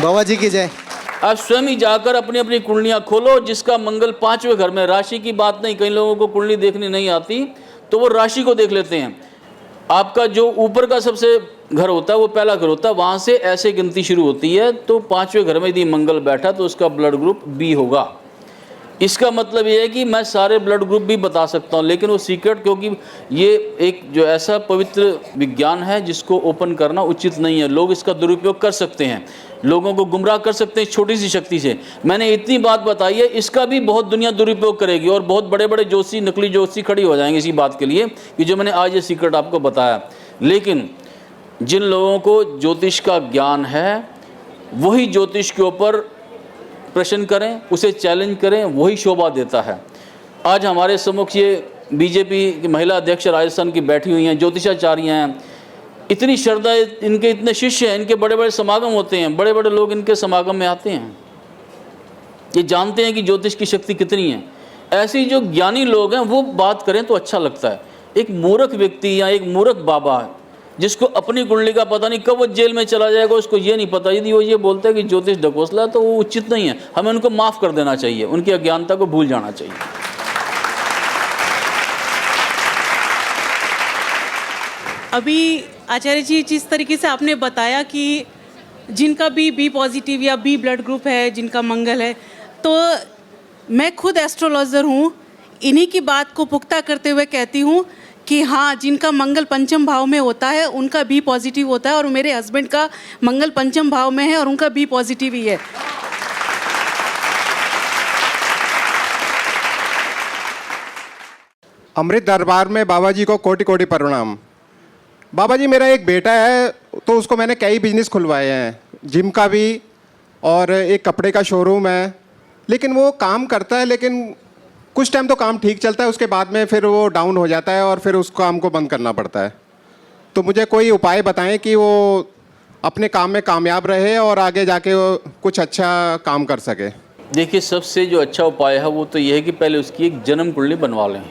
बाबा जी की जय। आप स्वयं ही जाकर अपनी अपनी कुंडलियां खोलो। जिसका मंगल 5वें घर में, राशि की बात नहीं, कई लोगों को कुंडली देखनी नहीं आती तो वो राशि को देख लेते हैं। आपका जो ऊपर का सबसे घर होता है वो पहला घर होता है, वहां से ऐसे गिनती शुरू होती है। तो 5वें घर में यदि मंगल बैठा तो उसका ब्लड ग्रुप बी होगा। इसका मतलब ये है कि मैं सारे ब्लड ग्रुप भी बता सकता हूँ, लेकिन वो सीक्रेट, क्योंकि ये एक जो ऐसा पवित्र विज्ञान है जिसको ओपन करना उचित नहीं है। लोग इसका दुरुपयोग कर सकते हैं, लोगों को गुमराह कर सकते हैं छोटी सी शक्ति से। मैंने इतनी बात बताई है, इसका भी बहुत दुनिया दुरुपयोग करेगी और बहुत बड़े बड़े जोशी, नकली जोशी खड़ी हो जाएंगे इसी बात के लिए कि जो मैंने आज ये सीक्रेट आपको बताया। लेकिन जिन लोगों को ज्योतिष का ज्ञान है वही ज्योतिष के ऊपर प्रश्न करें, उसे चैलेंज करें, वही शोभा देता है। आज हमारे सम्मुख ये बीजेपी की महिला अध्यक्ष राजस्थान की बैठी हुई हैं, ज्योतिषाचार्य हैं, इतनी श्रद्धा, इनके इतने शिष्य हैं, इनके बड़े बड़े समागम होते हैं, बड़े बड़े लोग इनके समागम में आते हैं। ये जानते हैं कि ज्योतिष की शक्ति कितनी है। ऐसे जो ज्ञानी लोग हैं वो बात करें तो अच्छा लगता है। एक मूर्ख व्यक्ति या एक मूर्ख बाबा है जिसको अपनी कुंडली का पता नहीं, कब वो जेल में चला जाएगा उसको ये नहीं पता, यदि वो ये बोलता है कि ज्योतिष ढकोसला तो वो उचित नहीं है। हमें उनको माफ़ कर देना चाहिए, उनकी अज्ञानता को भूल जाना चाहिए। अभी आचार्य जी जिस तरीके से आपने बताया कि जिनका भी बी पॉजिटिव या बी ब्लड ग्रुप है, जिनका मंगल है, तो मैं खुद एस्ट्रोलॉजर हूँ। इन्हीं की बात को पुख्ता करते हुए कहती हूँ कि हाँ, जिनका मंगल पंचम भाव में होता है उनका बी पॉजिटिव होता है, और मेरे हस्बैंड का मंगल पंचम भाव में है और उनका बी पॉजिटिव ही है। अमृत दरबार में बाबा जी को कोटि कोटि प्रणाम। बाबा जी, मेरा एक बेटा है तो उसको मैंने कई बिजनेस खुलवाए हैं, जिम का भी और एक कपड़े का शोरूम है। लेकिन वो काम करता है, लेकिन कुछ टाइम तो काम ठीक चलता है, उसके बाद में फिर वो डाउन हो जाता है और फिर उस काम को बंद करना पड़ता है। तो मुझे कोई उपाय बताएं कि वो अपने काम में कामयाब रहे और आगे जाके वो कुछ अच्छा काम कर सके। देखिए, सबसे जो अच्छा उपाय है वो तो ये है कि पहले उसकी एक जन्म कुंडली बनवा लें।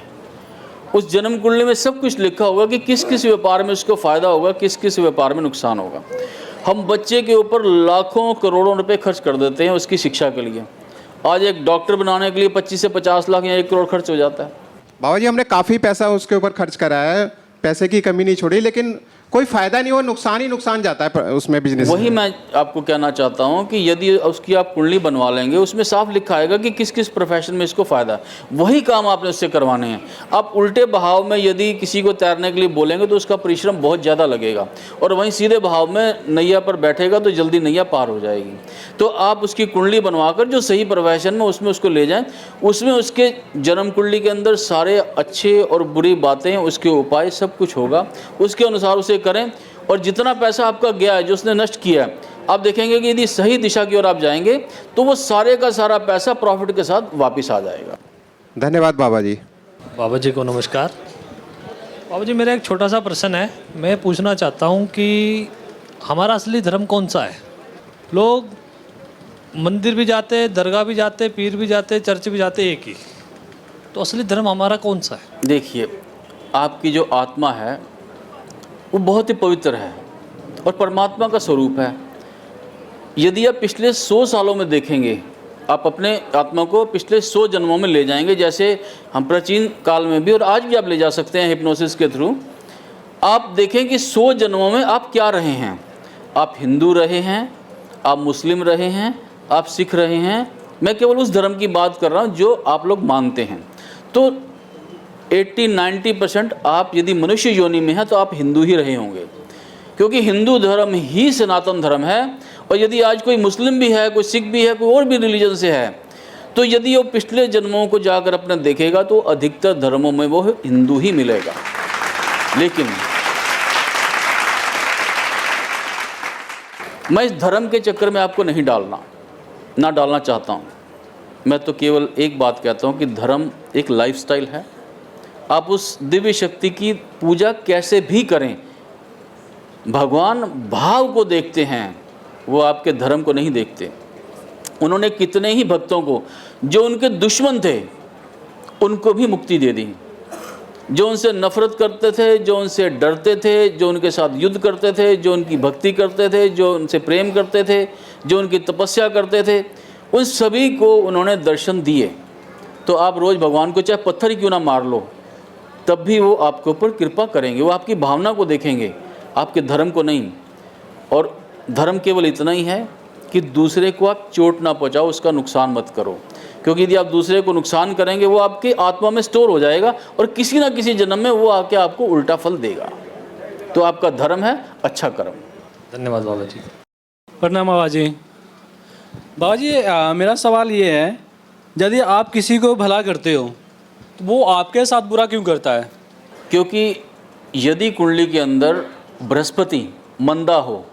उस जन्म कुंडली में सब कुछ लिखा होगा कि किस किस व्यापार में उसको फ़ायदा होगा, किस किस व्यापार में नुकसान होगा। हम बच्चे के ऊपर लाखों करोड़ों रुपए खर्च कर देते हैं उसकी शिक्षा के लिए। आज एक डॉक्टर बनाने के लिए 25 से 50 लाख या 1 करोड़ खर्च हो जाता है। बाबा जी, हमने काफ़ी पैसा उसके ऊपर खर्च करा है, पैसे की कमी नहीं छोड़ी, लेकिन कोई फ़ायदा नहीं हुआ, नुकसान ही नुकसान जाता है उसमें बिजनेस। वही मैं आपको कहना चाहता हूँ कि यदि उसकी आप कुंडली बनवा लेंगे, उसमें साफ लिखा आएगा कि किस किस प्रोफेशन में इसको फ़ायदा है, वही काम आपने उससे करवाने हैं। आप उल्टे बहाव में यदि किसी को तैरने के लिए बोलेंगे तो उसका परिश्रम बहुत ज़्यादा लगेगा, और वहीं सीधे बहाव में नैया पर बैठेगा तो जल्दी नैया पार हो जाएगी। तो आप उसकी कुंडली बनवाकर जो सही प्रोफेशन में उसमें उसको ले जाएँ, उसमें उसके जन्म कुंडली के अंदर सारे अच्छे और बुरी बातें, उसके उपाय सब कुछ होगा, उसके अनुसार उसे करें। और जितना पैसा आपका गया है, जो उसने नष्ट किया है, आप देखेंगे कि यदि सही दिशा की ओर आप जाएंगे तो वो सारे का सारा पैसा प्रॉफिट के साथ वापस आ जाएगा। धन्यवाद बाबा जी। बाबा जी को नमस्कार। बाबा जी, मेरा एक छोटा सा प्रश्न है। मैं पूछना चाहता हूँ कि हमारा असली धर्म कौन सा है? लोग मंदिर भी जाते, दरगाह भी जाते, पीर भी जाते, चर्च भी जाते, एक ही। तो असली धर्म हमारा कौन सा है? देखिए, आपकी जो आत्मा है वो बहुत ही पवित्र है और परमात्मा का स्वरूप है। यदि आप पिछले 100 सालों में देखेंगे, आप अपने आत्मा को पिछले 100 जन्मों में ले जाएंगे, जैसे हम प्राचीन काल में भी और आज भी आप ले जा सकते हैं हिप्नोसिस के थ्रू। आप देखें कि 100 जन्मों में आप क्या रहे हैं। आप हिंदू रहे हैं, आप मुस्लिम रहे हैं, आप सिख रहे हैं। मैं केवल उस धर्म की बात कर रहा हूँ जो आप लोग मानते हैं। तो 80-90% आप यदि मनुष्य योनि में हैं तो आप हिंदू ही रहे होंगे, क्योंकि हिंदू धर्म ही सनातन धर्म है। और यदि आज कोई मुस्लिम भी है, कोई सिख भी है, कोई और भी रिलीजन से है, तो यदि वो पिछले जन्मों को जाकर अपने देखेगा तो अधिकतर धर्मों में वो हिंदू ही मिलेगा। लेकिन मैं इस धर्म के चक्कर में आपको नहीं डालना चाहता हूँ। मैं तो केवल एक बात कहता हूँ कि धर्म एक लाइफस्टाइल है। आप उस दिव्य शक्ति की पूजा कैसे भी करें, भगवान भाव को देखते हैं, वो आपके धर्म को नहीं देखते। उन्होंने कितने ही भक्तों को जो उनके दुश्मन थे उनको भी मुक्ति दे दी। जो उनसे नफरत करते थे, जो उनसे डरते थे, जो उनके साथ युद्ध करते थे, जो उनकी भक्ति करते थे, जो उनसे प्रेम करते थे, जो उनकी तपस्या करते थे, उन सभी को उन्होंने दर्शन दिए। तो आप रोज़ भगवान को चाहे पत्थर ही क्यों ना मार लो, तब भी वो आपके ऊपर कृपा करेंगे। वो आपकी भावना को देखेंगे, आपके धर्म को नहीं। और धर्म केवल इतना ही है कि दूसरे को आप चोट ना पहुंचाओ, उसका नुकसान मत करो, क्योंकि यदि आप दूसरे को नुकसान करेंगे वो आपकी आत्मा में स्टोर हो जाएगा और किसी ना किसी जन्म में वो आके आपको उल्टा फल देगा। तो आपका धर्म है अच्छा कर्म। धन्यवाद बाबा जी। प्रणाम बाबा जी। बाबा जी मेरा सवाल ये है, यदि आप किसी को भला करते हो तो वो आपके साथ बुरा क्यों करता है? क्योंकि यदि कुंडली के अंदर बृहस्पति मंदा हो,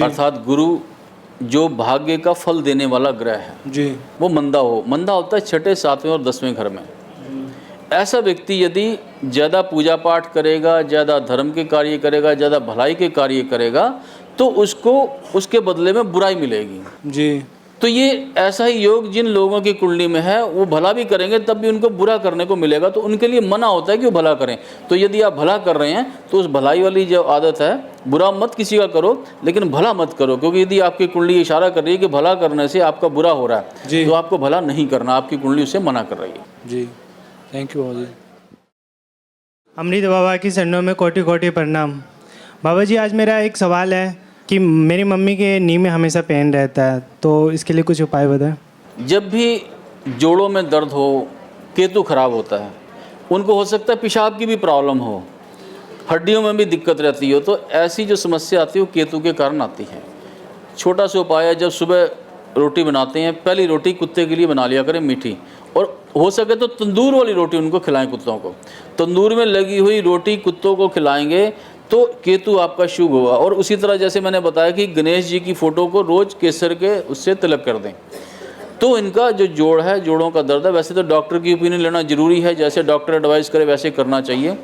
अर्थात गुरु जो भाग्य का फल देने वाला ग्रह है जी, वो मंदा हो, मंदा होता है छठे, सातवें और 10वें घर में। ऐसा व्यक्ति यदि ज़्यादा पूजा पाठ करेगा, ज़्यादा धर्म के कार्य करेगा, ज़्यादा भलाई के कार्य करेगा, तो उसको उसके बदले में बुराई मिलेगी जी। तो ये ऐसा ही योग जिन लोगों की कुंडली में है, वो भला भी करेंगे तब भी उनको बुरा करने को मिलेगा। तो उनके लिए मना होता है कि वो भला करें। तो यदि आप भला कर रहे हैं तो उस भलाई वाली जो आदत है, बुरा मत किसी का करो लेकिन भला मत करो, क्योंकि यदि आपकी कुंडली इशारा कर रही है कि भला करने से आपका बुरा हो रहा है, तो आपको भला नहीं करना, आपकी कुंडली उसे मना कर रही है। जी, थैंक यू बाबा जी। अमृत बाबा की चरणों में कोटि कोटि प्रणाम। बाबा जी, आज मेरा एक सवाल है कि मेरी मम्मी के नी में हमेशा पेन रहता है, तो इसके लिए कुछ उपाय बताएं। जब भी जोड़ों में दर्द हो, केतु खराब होता है, उनको हो सकता है पेशाब की भी प्रॉब्लम हो, हड्डियों में भी दिक्कत रहती हो, तो ऐसी जो समस्या आती है वो केतु के कारण आती है। छोटा सा उपाय है, जब सुबह रोटी बनाते हैं, पहली रोटी कुत्ते के लिए बना लिया करें मीठी, और हो सके तो तंदूर वाली रोटी उनको खिलाएं कुत्तों को। तंदूर में लगी हुई रोटी कुत्तों को खिलाएंगे तो केतु आपका शुभ होगा। और उसी तरह जैसे मैंने बताया कि गणेश जी की फ़ोटो को रोज़ केसर के उससे तिलक कर दें, तो इनका जो जोड़ है, जोड़ों का दर्द है, वैसे तो डॉक्टर की ओपिनियन लेना ज़रूरी है, जैसे डॉक्टर एडवाइस करे वैसे करना चाहिए।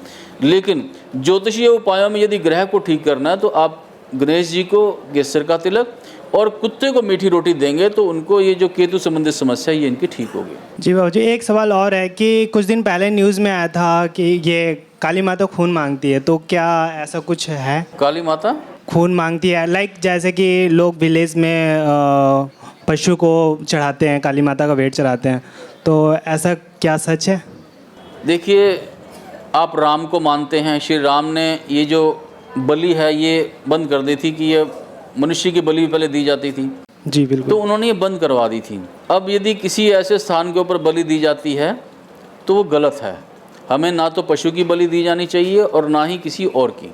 लेकिन ज्योतिषीय उपायों में यदि ग्रह को ठीक करना है तो आप गणेश जी को केसर का तिलक और कुत्ते को मीठी रोटी देंगे तो उनको ये जो केतु संबंधित समस्या है ये इनकी ठीक होगी। जी बाबा जी, एक सवाल और है कि कुछ दिन पहले न्यूज़ में आया था कि ये काली माता खून मांगती है, तो क्या ऐसा कुछ है? काली माता खून मांगती है, लाइक जैसे कि लोग विलेज में पशु को चढ़ाते हैं, काली माता का वेट चढ़ाते हैं, तो ऐसा क्या सच है? देखिए, आप राम को मानते हैं, श्री राम ने ये जो बलि है ये बंद कर दी थी कि ये मनुष्य की बलि पहले दी जाती थी, जी बिल्कुल। तो उन्होंने ये बंद करवा दी थी। अब यदि किसी ऐसे स्थान के ऊपर बलि दी जाती है तो वो गलत है। हमें ना तो पशु की बलि दी जानी चाहिए और ना ही किसी और की।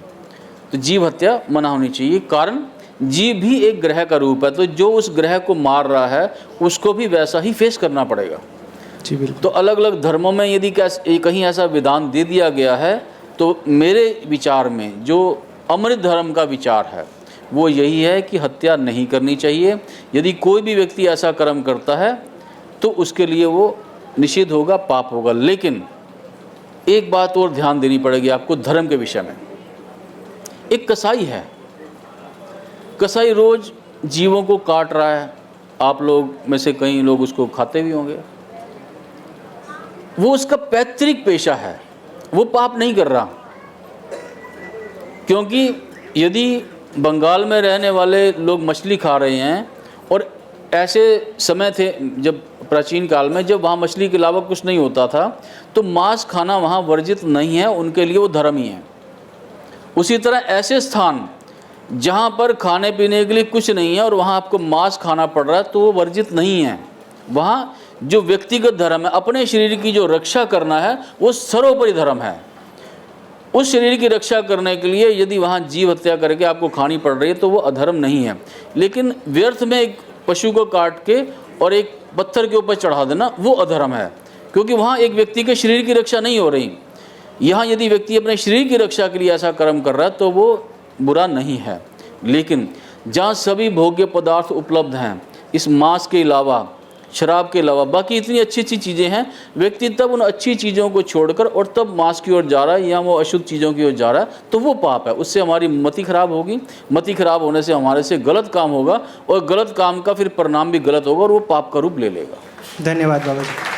तो जीव हत्या मना होनी चाहिए, कारण जीव भी एक ग्रह का रूप है, तो जो उस ग्रह को मार रहा है उसको भी वैसा ही फेस करना पड़ेगा। जी बिल्कुल। तो अलग अलग धर्मों में यदि कहीं ऐसा विधान दे दिया गया है, तो मेरे विचार में जो अमृत धर्म का विचार है वो यही है कि हत्या नहीं करनी चाहिए। यदि कोई भी व्यक्ति ऐसा कर्म करता है तो उसके लिए वो निषिद्ध होगा, पाप होगा। लेकिन एक बात और ध्यान देनी पड़ेगी आपको धर्म के विषय में। एक कसाई है, कसाई रोज जीवों को काट रहा है, आप लोग में से कई लोग उसको खाते भी होंगे, वो उसका पैतृक पेशा है, वो पाप नहीं कर रहा। क्योंकि यदि बंगाल में रहने वाले लोग मछली खा रहे हैं, और ऐसे समय थे जब प्राचीन काल में जब वहाँ मछली के अलावा कुछ नहीं होता था, तो मांस खाना वहाँ वर्जित नहीं है, उनके लिए वो धर्म ही है। उसी तरह ऐसे स्थान जहाँ पर खाने पीने के लिए कुछ नहीं है और वहाँ आपको मांस खाना पड़ रहा है, तो वो वर्जित नहीं है। वहाँ जो व्यक्तिगत धर्म है, अपने शरीर की जो रक्षा करना है, वो सर्वोपरि धर्म है। उस शरीर की रक्षा करने के लिए यदि वहाँ जीव हत्या करके आपको खानी पड़ रही है तो वो अधर्म नहीं है। लेकिन व्यर्थ में एक पशु को काट के और एक पत्थर के ऊपर चढ़ा देना वो अधर्म है, क्योंकि वहाँ एक व्यक्ति के शरीर की रक्षा नहीं हो रही। यहाँ यदि व्यक्ति अपने शरीर की रक्षा के लिए ऐसा कर्म कर रहा है तो वो बुरा नहीं है। लेकिन जहाँ सभी भोग्य पदार्थ उपलब्ध हैं, इस मांस के अलावा, शराब के अलावा बाकी इतनी अच्छी अच्छी चीज़ें हैं, व्यक्ति तब उन अच्छी चीज़ों को छोड़कर और तब मांस की ओर जा रहा है या वो अशुद्ध चीज़ों की ओर जा रहा है, तो वो पाप है। उससे हमारी मति खराब होगी, मति खराब होने से हमारे से गलत काम होगा और गलत काम का फिर परिणाम भी गलत होगा और वो पाप का रूप ले लेगा। धन्यवाद बाबा जी।